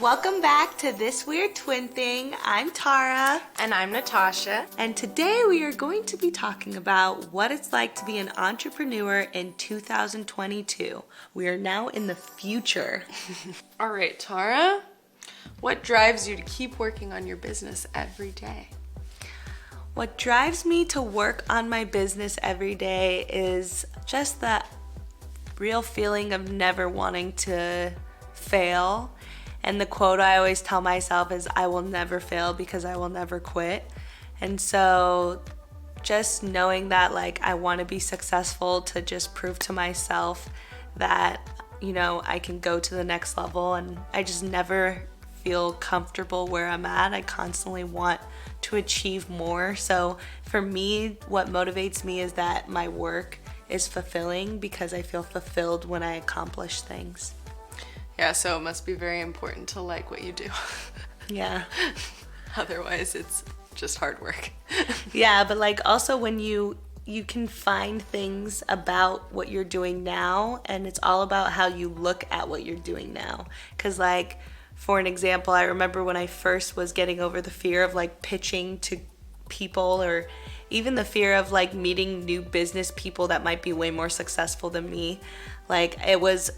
Welcome back to This Weird Twin Thing. I'm Tara. And I'm Natasha. And today we are going to be talking about what it's like to be an entrepreneur in 2022. We are now in the future. All right, Tara, what drives you to keep working on your business every day? What drives me to work on my business every day is just that real feeling of never wanting to fail. And the quote I always tell myself is, I will never fail because I will never quit. And so just knowing that like I want to be successful to just prove to myself that, you know, I can go to the next level, and I just never feel comfortable where I'm at. I constantly want to achieve more. So for me, what motivates me is that my work is fulfilling because I feel fulfilled when I accomplish things. Yeah, so it must be very important to like what you do. Yeah. Otherwise, it's just hard work. Yeah, but like also when you can find things about what you're doing now, and it's all about how you look at what you're doing now. Because like, for an example, I remember when I first was getting over the fear of like pitching to people, or even the fear of like meeting new business people that might be way more successful than me. Like it was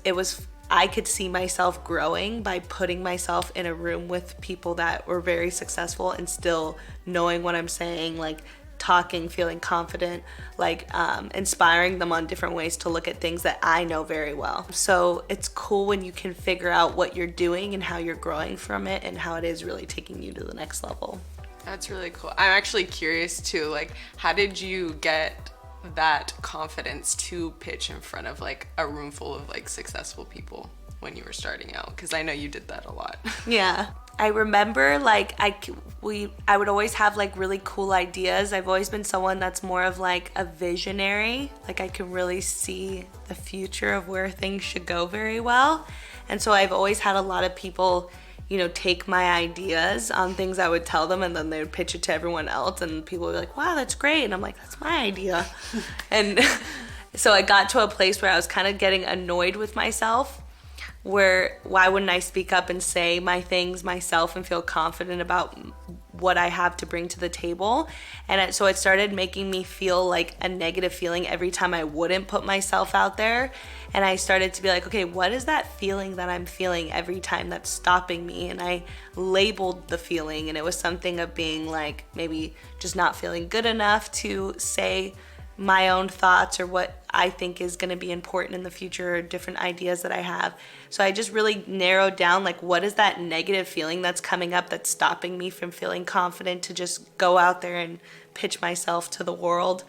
I could see myself growing by putting myself in a room with people that were very successful and still knowing what I'm saying, like talking, feeling confident, like inspiring them on different ways to look at things that I know very well. So it's cool when you can figure out what you're doing and how you're growing from it and how it is really taking you to the next level. That's really cool. I'm actually curious too, like how did you get that confidence to pitch in front of like a room full of like successful people when you were starting out? Because I know you did that a lot. Yeah, I remember like I would always have like really cool ideas. I've always been someone that's more of like a visionary. Like I can really see the future of where things should go very well. And so I've always had a lot of people, you know, take my ideas on things I would tell them, and then they would pitch it to everyone else, and people would be like, wow, that's great. And I'm like, that's my idea. And so I got to a place where I was kind of getting annoyed with myself, where why wouldn't I speak up and say my things myself and feel confident about what I have to bring to the table? And so it started making me feel like a negative feeling every time I wouldn't put myself out there. And I started to be like, okay, what is that feeling that I'm feeling every time that's stopping me? And I labeled the feeling, and it was something of being like maybe just not feeling good enough to say my own thoughts or what I think is going to be important in the future, or different ideas that I have. So I just really narrowed down like what is that negative feeling that's coming up that's stopping me from feeling confident to just go out there and pitch myself to the world.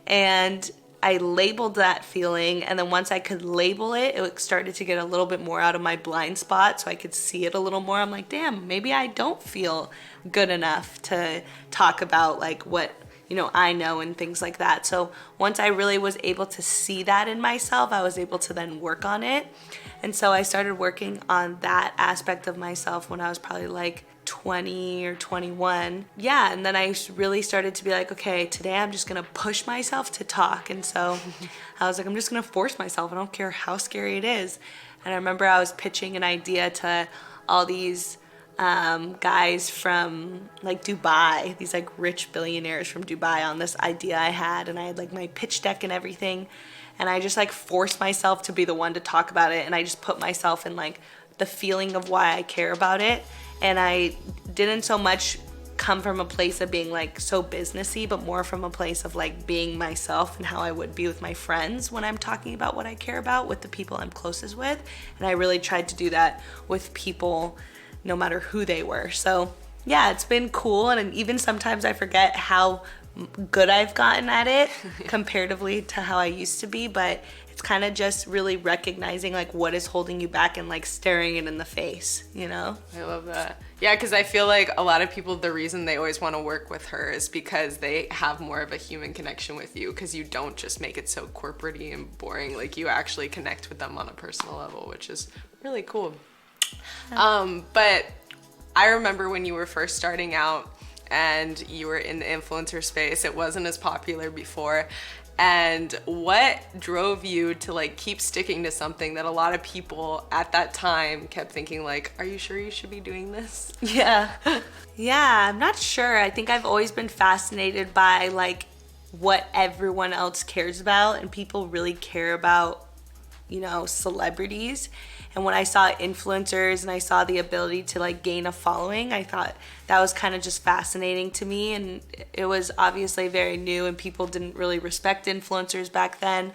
And I labeled that feeling, and then once I could label it, it started to get a little bit more out of my blind spot, so I could see it a little more. I'm like, damn, maybe I don't feel good enough to talk about like what, you know, I know and things like that. So once I really was able to see that in myself, I was able to then work on it. And so I started working on that aspect of myself when I was probably like 20 or 21. Yeah, and then I really started to be like, okay, today I'm just gonna push myself to talk. And so I was like, I'm just gonna force myself. I don't care how scary it is. And I remember I was pitching an idea to all these guys from like Dubai, these like rich billionaires from Dubai, on this idea I had, and I had like my pitch deck and everything, and I just like forced myself to be the one to talk about it, and I just put myself in like the feeling of why I care about it. And I didn't so much come from a place of being like so businessy, but more from a place of like being myself and how I would be with my friends when I'm talking about what I care about with the people I'm closest with. And I really tried to do that with people no matter who they were. So yeah, it's been cool. And even sometimes I forget how good I've gotten at it comparatively to how I used to be, but it's kind of just really recognizing like what is holding you back and like staring it in the face, you know? I love that. Yeah, because I feel like a lot of people, the reason they always want to work with her is because they have more of a human connection with you, because you don't just make it so corporate-y and boring. Like you actually connect with them on a personal level, which is really cool. But I remember when you were first starting out and you were in the influencer space, it wasn't as popular before. And what drove you to like keep sticking to something that a lot of people at that time kept thinking like, are you sure you should be doing this? Yeah. Yeah, I'm not sure. I think I've always been fascinated by like what everyone else cares about, and people really care about, you know, celebrities. And when I saw influencers and I saw the ability to like gain a following, I thought that was kind of just fascinating to me. And it was obviously very new and people didn't really respect influencers back then.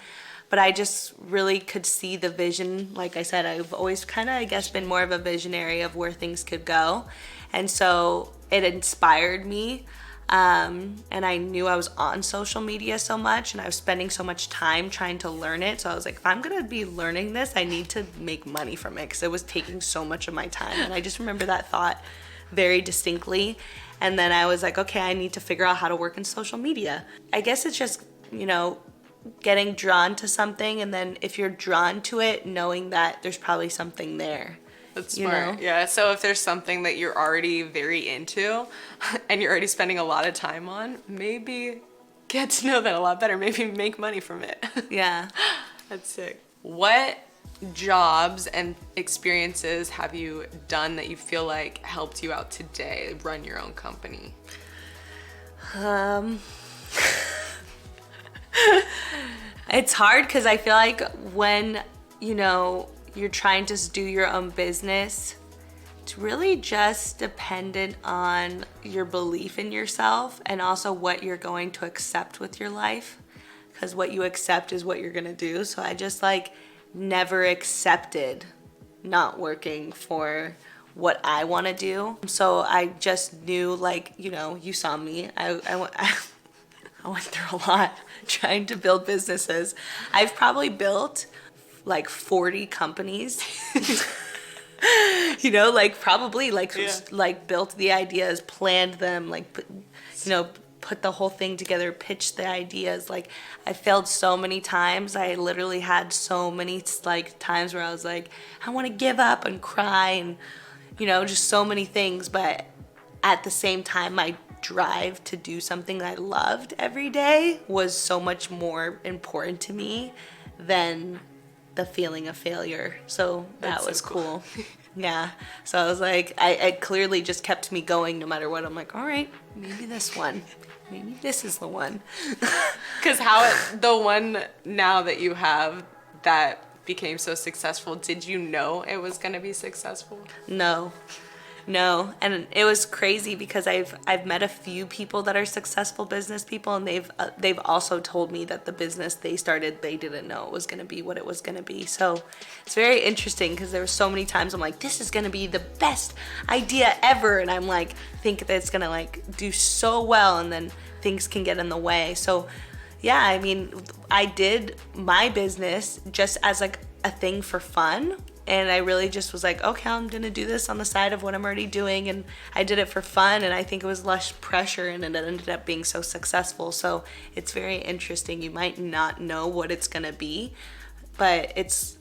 But I just really could see the vision. Like I said, I've always kind of, I guess, been more of a visionary of where things could go. And so it inspired me. And I knew I was on social media so much and I was spending so much time trying to learn it. So I was like, if I'm going to be learning this, I need to make money from it because it was taking so much of my time. And I just remember that thought very distinctly. And then I was like, okay, I need to figure out how to work in social media. I guess it's just, you know, getting drawn to something. And then if you're drawn to it, knowing that there's probably something there. That's smart. Yeah. So if there's something that you're already very into and you're already spending a lot of time on, maybe get to know that a lot better. Maybe make money from it. Yeah. That's sick. What jobs and experiences have you done that you feel like helped you out today run your own company? It's hard because I feel like when, you know, you're trying to do your own business, it's really just dependent on your belief in yourself and also what you're going to accept with your life, because what you accept is what you're gonna do. So I just like never accepted not working for what I want to do. So I just knew, like, you know, you saw me, I went through a lot trying to build businesses. I've probably built like 40 companies. You know, like probably like like built the ideas, planned them, like you know, put the whole thing together, pitched the ideas. Like I failed so many times. I literally had so many like times where I was like, I want to give up and cry and, you know, just so many things. But at the same time, my drive to do something I loved every day was so much more important to me than the feeling of failure. So that was so cool. Yeah. So I was like, I clearly just kept me going no matter what. I'm like, all right, maybe this one. Maybe this is the one. Because the one now that you have that became so successful, did you know it was going to be successful? No, and it was crazy because I've met a few people that are successful business people, and they've also told me that the business they started, they didn't know it was going to be what it was going to be. So it's very interesting because there were so many times I'm like, this is going to be the best idea ever, and I'm like, think that it's going to like do so well, and then things can get in the way. So yeah, I mean, I did my business just as like a thing for fun. And I really just was like, okay, I'm gonna do this on the side of what I'm already doing. And I did it for fun, and I think it was less pressure, and it ended up being so successful. So it's very interesting. You might not know what it's gonna be, but it's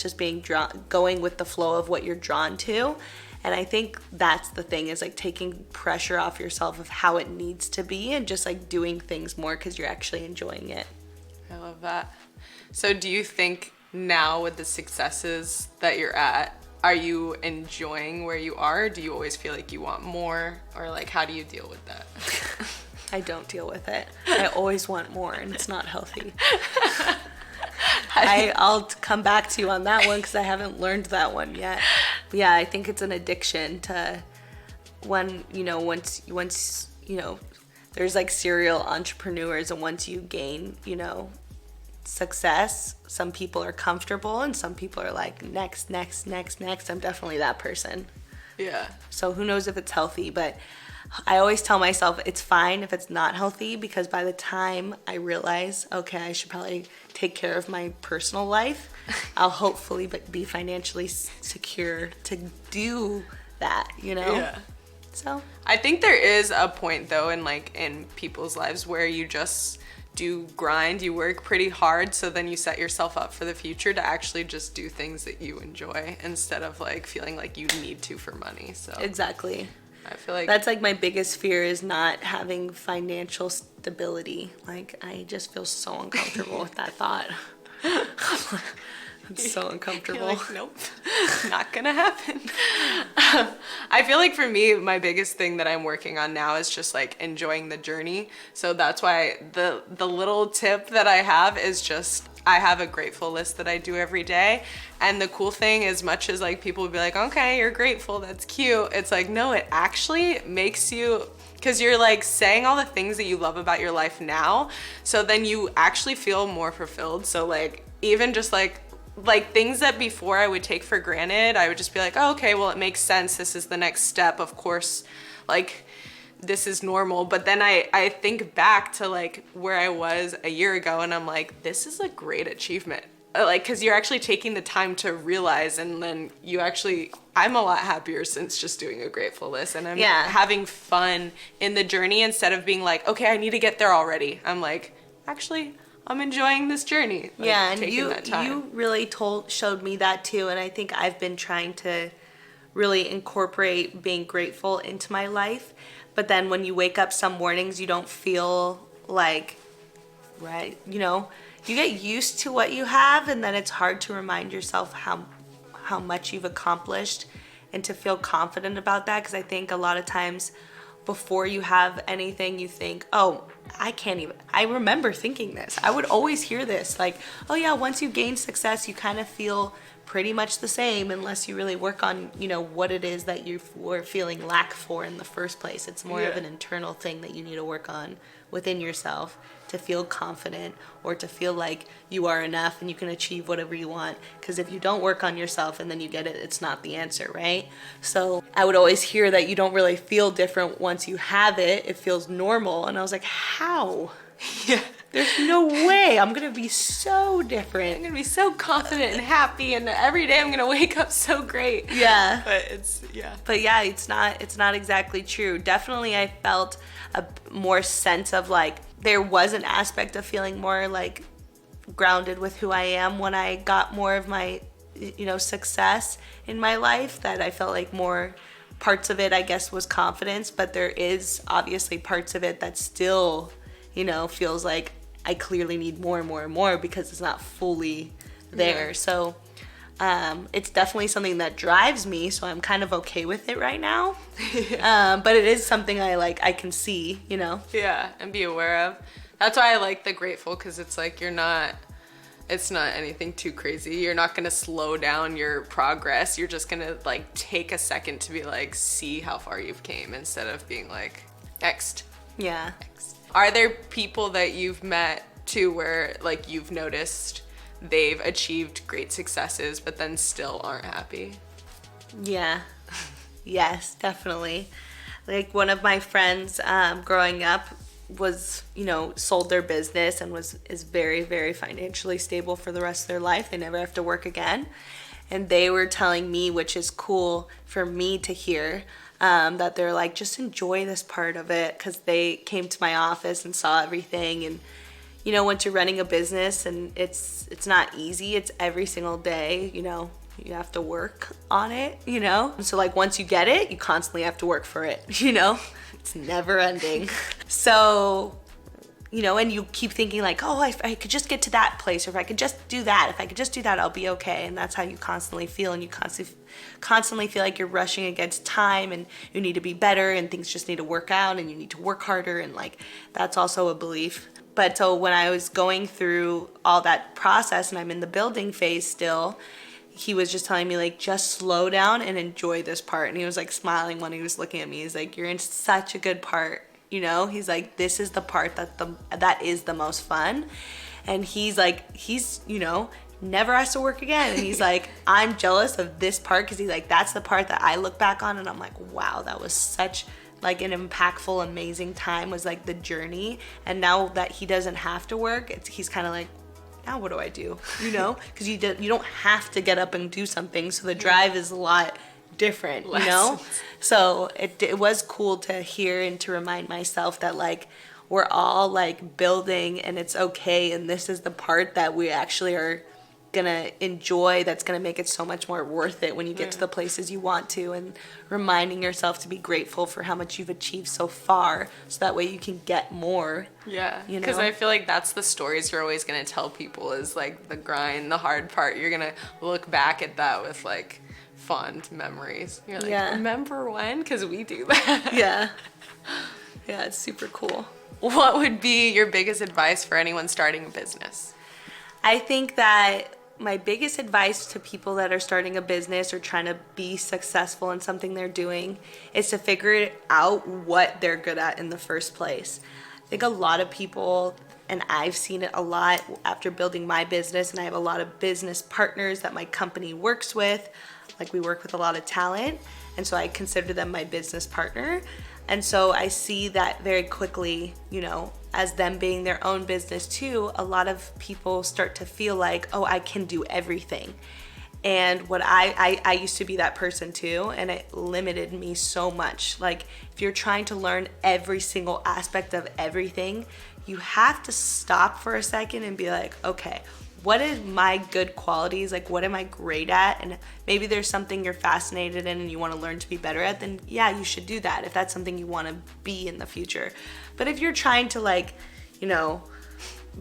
just being going with the flow of what you're drawn to. And I think that's the thing, is like taking pressure off yourself of how it needs to be and just like doing things more because you're actually enjoying it. I love that. So do you think now with the successes that you're at, are you enjoying where you are? Do you always feel like you want more? Or like, how do you deal with that? I don't deal with it. I always want more, and it's not healthy. I'll come back to you on that one because I haven't learned that one yet. But yeah, I think it's an addiction to when, you know, once, you know, there's like serial entrepreneurs, and once you gain, you know, success, some people are comfortable and some people are like, next. I'm definitely that person. Yeah. So who knows if it's healthy, but I always tell myself it's fine if it's not healthy, because by the time I realize, okay, I should probably take care of my personal life, I'll hopefully be financially secure to do that, you know? Yeah. So I think there is a point though in people's lives where you just do grind, you work pretty hard, so then you set yourself up for the future to actually just do things that you enjoy instead of like feeling like you need to for money. So exactly. I feel like that's like my biggest fear is not having financial stability. Like I just feel so uncomfortable with that thought. It's so uncomfortable. You're like, nope, not gonna happen. I feel like for me, my biggest thing that I'm working on now is just like enjoying the journey. So that's why the little tip that I have is just, I have a grateful list that I do every day. And the cool thing, as much as like people would be like, okay, you're grateful, that's cute. It's like, no, it actually makes you, because you're like saying all the things that you love about your life now. So then you actually feel more fulfilled. So like, even just like things that before I would take for granted, I would just be like, oh, okay, well, it makes sense. This is the next step. Of course, like this is normal. But then I think back to like where I was a year ago and I'm like, this is a great achievement. Like, cause you're actually taking the time to realize, and then you actually, I'm a lot happier since just doing a grateful list, and I'm having fun in the journey instead of being like, okay, I need to get there already. I'm like, actually, I'm enjoying this journey. Like, yeah, and you really showed me that too, and I think I've been trying to really incorporate being grateful into my life. But then when you wake up some mornings, you don't feel like, right, you know, you get used to what you have, and then it's hard to remind yourself how much you've accomplished and to feel confident about that. Because I think a lot of times before you have anything, you think, oh, I remember thinking this. I would always hear this, like, oh yeah, once you gain success, you kind of feel pretty much the same unless you really work on, you know, what it is that you were feeling lack for in the first place. It's more of an internal thing that you need to work on within yourself to feel confident or to feel like you are enough and you can achieve whatever you want. Because if you don't work on yourself and then you get it, it's not the answer, right? So I would always hear that you don't really feel different once you have it. It feels normal. And I was like, how? Yeah. There's no way. I'm going to be so different. I'm going to be so confident and happy, and every day I'm going to wake up so great. Yeah. But it's not exactly true. Definitely I felt a more sense of like, there was an aspect of feeling more like grounded with who I am when I got more of my, you know, success in my life, that I felt like more parts of it, I guess, was confidence, but there is obviously parts of it that still, you know, feels like I clearly need more and more and more because it's not fully there. Yeah. So it's definitely something that drives me, so I'm kind of okay with it right now. But it is something I can see, you know. Yeah, and be aware of. That's why I like the grateful, because it's like it's not anything too crazy. You're not gonna slow down your progress. You're just gonna like take a second to be like, see how far you've came, instead of being like, next. Yeah. Next. Are there people that you've met too where like you've noticed they've achieved great successes but then still aren't happy? Yeah. Yes, definitely. Like one of my friends growing up was, you know, sold their business and is very, very financially stable for the rest of their life. They never have to work again. And they were telling me, which is cool for me to hear, that they're like, just enjoy this part of it, because they came to my office and saw everything. And you know, once you're running a business, and it's not easy, it's every single day, you know, you have to work on it, you know. And so like once you get it, you constantly have to work for it, you know. It's never ending. So, you know, and you keep thinking like, oh, if I could just get to that place, or if I could just do that, I'll be okay. And that's how you constantly feel, and you constantly feel like you're rushing against time, and you need to be better, and things just need to work out, and you need to work harder, and like that's also a belief. But so when I was going through all that process and I'm in the building phase still, he was just telling me like, just slow down and enjoy this part. And he was like smiling when he was looking at me. He's like, you're in such a good part, you know? He's like, this is the part that is the most fun. And he's like, you know, never has to work again. And he's like, I'm jealous of this part, because he's like, that's the part that I look back on and I'm like, wow, that was such like an impactful, amazing time, was like the journey. And now that he doesn't have to work, he's kind of like, now what do I do? You know, because you don't have to get up and do something, so the drive is a lot different, you know. So it was cool to hear and to remind myself that like we're all like building, and it's okay, and this is the part that we actually are gonna enjoy, that's gonna make it so much more worth it when you get to the places you want to, and reminding yourself to be grateful for how much you've achieved so far, so that way you can get more. Yeah, you know? because I feel like that's the stories you're always going to tell people, is like the grind, the hard part. You're going to look back at that with like fond memories. You're like, remember when? Because we do that. Yeah, it's super cool. What would be your biggest advice for anyone starting a business? I think that my biggest advice to people that are starting a business or trying to be successful in something they're doing is to figure out what they're good at in the first place. I think a lot of people, and I've seen it a lot after building my business, and I have a lot of business partners that my company works with. Like, we work with a lot of talent, and so I consider them my business partner. And so I see that very quickly, you know, as them being their own business too, a lot of people start to feel like, oh, I can do everything. And what I used to be that person too, and it limited me so much. Like, if you're trying to learn every single aspect of everything, you have to stop for a second and be like, okay, what is my good qualities? Like, what am I great at? And maybe there's something you're fascinated in and you want to learn to be better at, then yeah, you should do that if that's something you want to be in the future. But if you're trying to, like, you know,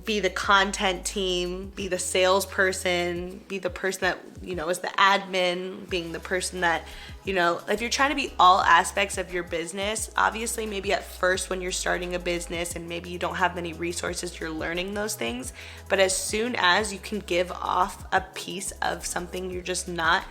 be the content team, be the salesperson, be the person that, you know, is the admin, being the person that, you know, if you're trying to be all aspects of your business, obviously maybe at first when you're starting a business and maybe you don't have many resources, you're learning those things. But as soon as you can give off a piece of something you're just not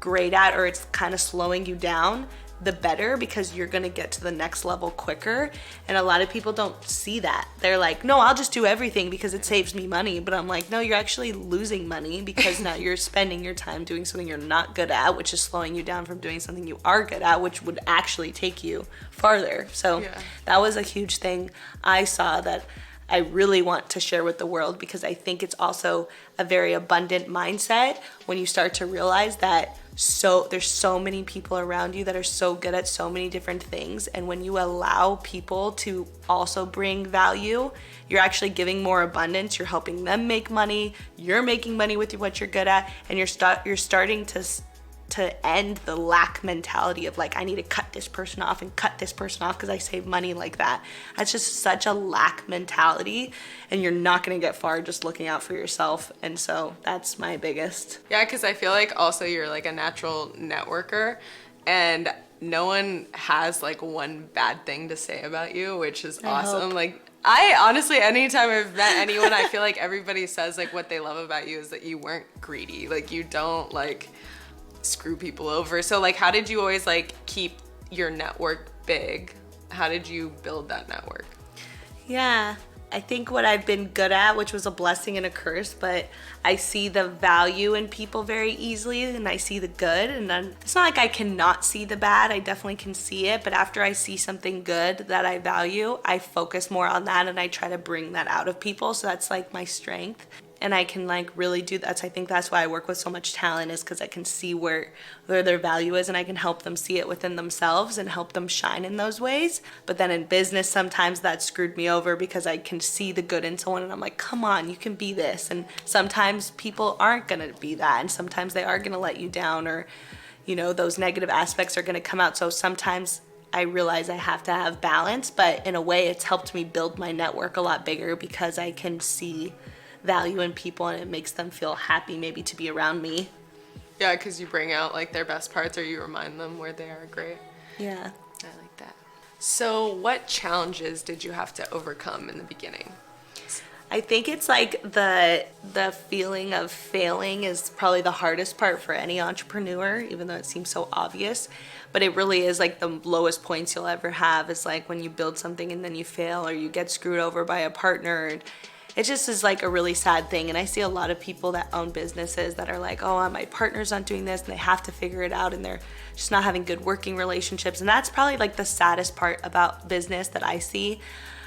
great at, or it's kind of slowing you down, the better, because you're gonna get to the next level quicker. And a lot of people don't see that. They're like, no, I'll just do everything because it saves me money. But I'm like, no, you're actually losing money, because now you're spending your time doing something you're not good at, which is slowing you down from doing something you are good at, which would actually take you farther. So that was a huge thing I saw that I really want to share with the world, because I think it's also a very abundant mindset when you start to realize that there's so many people around you that are so good at so many different things, and when you allow people to also bring value, you're actually giving more abundance. You're helping them make money, you're making money with what you're good at, and you're starting to end the lack mentality of like, I need to cut this person off and cut this person off because I save money like that. That's just such a lack mentality, and you're not going to get far just looking out for yourself. And so that's my biggest. Yeah, because I feel like also you're like a natural networker, and no one has like one bad thing to say about you, which is awesome. Like, I honestly, anytime I've met anyone, I feel like everybody says like what they love about you is that you weren't greedy. Like, you don't like screw people over. So like, how did you always like keep your network big? How did you build that network? Yeah, I think what I've been good at, which was a blessing and a curse, but I see the value in people very easily, and I see the good, and then it's not like I cannot see the bad. I definitely can see it, but after I see something good that I value, I focus more on that, and I try to bring that out of people. So that's like my strength. And I can like really do that. So I think that's why I work with so much talent, is because I can see where their value is, and I can help them see it within themselves and help them shine in those ways. But then in business, sometimes that screwed me over, because I can see the good in someone and I'm like, come on, you can be this. And sometimes people aren't gonna be that, and sometimes they are gonna let you down, or, you know, those negative aspects are gonna come out. So sometimes I realize I have to have balance, but in a way it's helped me build my network a lot bigger, because I can see value in people and it makes them feel happy maybe to be around me. Yeah, because you bring out like their best parts, or you remind them where they are great. Yeah. I like that. So what challenges did you have to overcome in the beginning? I think it's like the feeling of failing is probably the hardest part for any entrepreneur, even though it seems so obvious. But it really is like the lowest points you'll ever have is like when you build something and then you fail, or you get screwed over by a partner. It just is like a really sad thing. And I see a lot of people that own businesses that are like, oh, my partner's not doing this, and they have to figure it out, and they're just not having good working relationships. And that's probably like the saddest part about business that I see.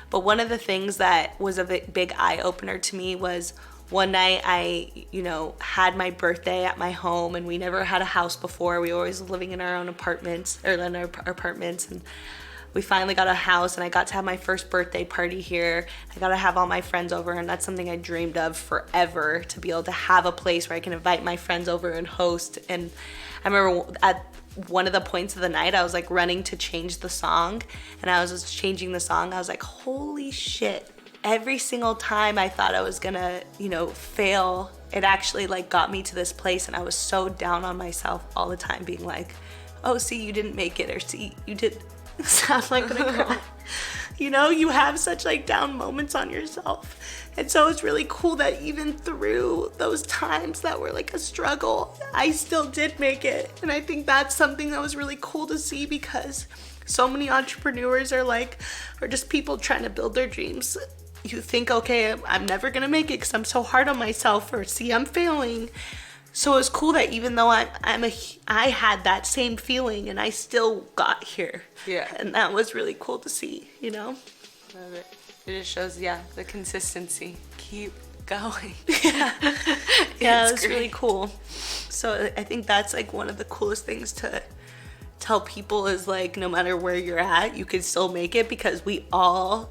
But one of the things that was a big eye-opener to me was one night I, had my birthday at my home, and we never had a house before. We were always living in our own apartments, or in our apartments. And we finally got a house and I got to have my first birthday party here. I got to have all my friends over, and that's something I dreamed of forever, to be able to have a place where I can invite my friends over and host. And I remember at one of the points of the night, I was like running to change the song, and I was just changing the song. I was like, holy shit. Every single time I thought I was gonna, fail, it actually like got me to this place, and I was so down on myself all the time, being like, oh, see, you didn't make it, or see, you did. Sound like I'm gonna cry. You have such like down moments on yourself. And so it's really cool that even through those times that were like a struggle, I still did make it. And I think that's something that was really cool to see, because so many entrepreneurs are just people trying to build their dreams. You think, okay, I'm never gonna make it because I'm so hard on myself, or see, I'm failing. So it's cool that even though I had that same feeling, and I still got here. Yeah. And that was really cool to see, Love it. It just shows, the consistency. Keep going. Yeah, it was really cool. So I think that's like one of the coolest things to tell people is like, no matter where you're at, you can still make it, because we all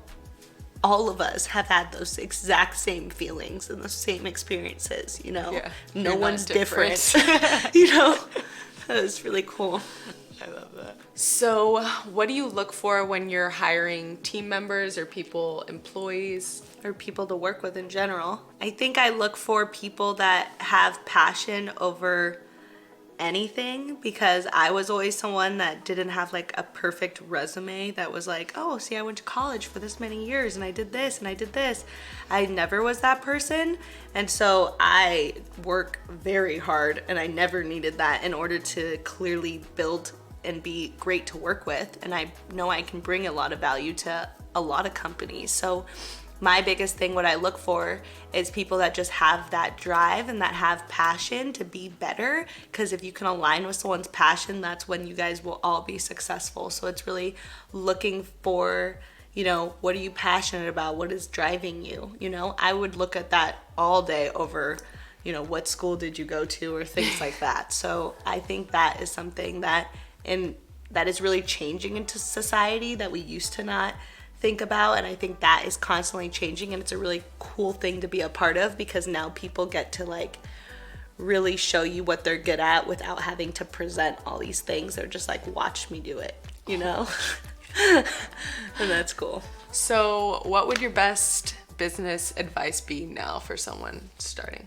of us have had those exact same feelings and the same experiences, Yeah, no one's different. That was really cool. I love that. So what do you look for when you're hiring team members or employees? Or people to work with in general? I think I look for people that have passion over anything, because I was always someone that didn't have like a perfect resume that was like, oh, see, I went to college for this many years and I did this and I did this. I never was that person. And so I work very hard, and I never needed that in order to clearly build and be great to work with. And I know I can bring a lot of value to a lot of companies. So my biggest thing, what I look for, is people that just have that drive and that have passion to be better, because if you can align with someone's passion, that's when you guys will all be successful. So it's really looking for, what are you passionate about? What is driving you? I would look at that all day over, what school did you go to, or things like that. So I think that is something that is really changing into society that we used to not think about, and I think that is constantly changing, and it's a really cool thing to be a part of, because now people get to like really show you what they're good at without having to present all these things. They're just like, watch me do it, and that's cool. So what would your best business advice be now for someone starting?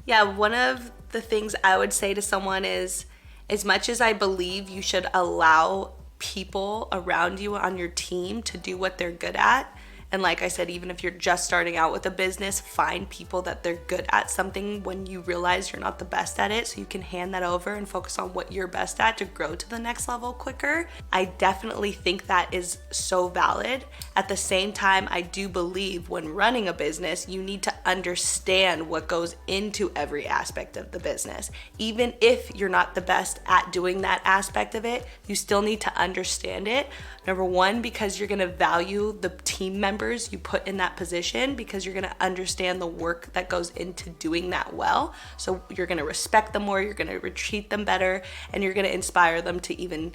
Yeah, one of the things I would say to someone is, as much as I believe you should allow people around you on your team to do what they're good at, and like I said, even if you're just starting out with a business, find people that they're good at something when you realize you're not the best at it, so you can hand that over and focus on what you're best at to grow to the next level quicker. I definitely think that is so valid. At the same time, I do believe when running a business, you need to understand what goes into every aspect of the business. Even if you're not the best at doing that aspect of it, you still need to understand it. Number one, because you're gonna value the team members you put in that position, because you're gonna understand the work that goes into doing that well. So you're gonna respect them more, you're gonna treat them better, and you're gonna inspire them to even,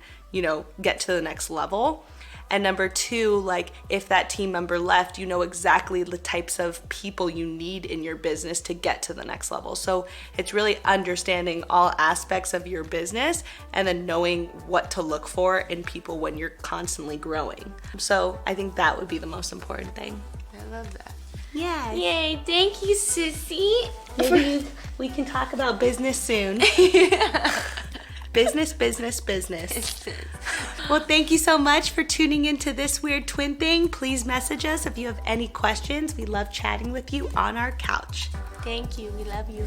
get to the next level. And number two, like if that team member left, you know exactly the types of people you need in your business to get to the next level. So it's really understanding all aspects of your business and then knowing what to look for in people when you're constantly growing. So I think that would be the most important thing. I love that. Yeah. Yay, thank you, Sissy. Maybe we can talk about business soon. Business. Well, thank you so much for tuning into This Weird Twin Thing. Please message us if you have any questions. We love chatting with you on our couch. Thank you. We love you.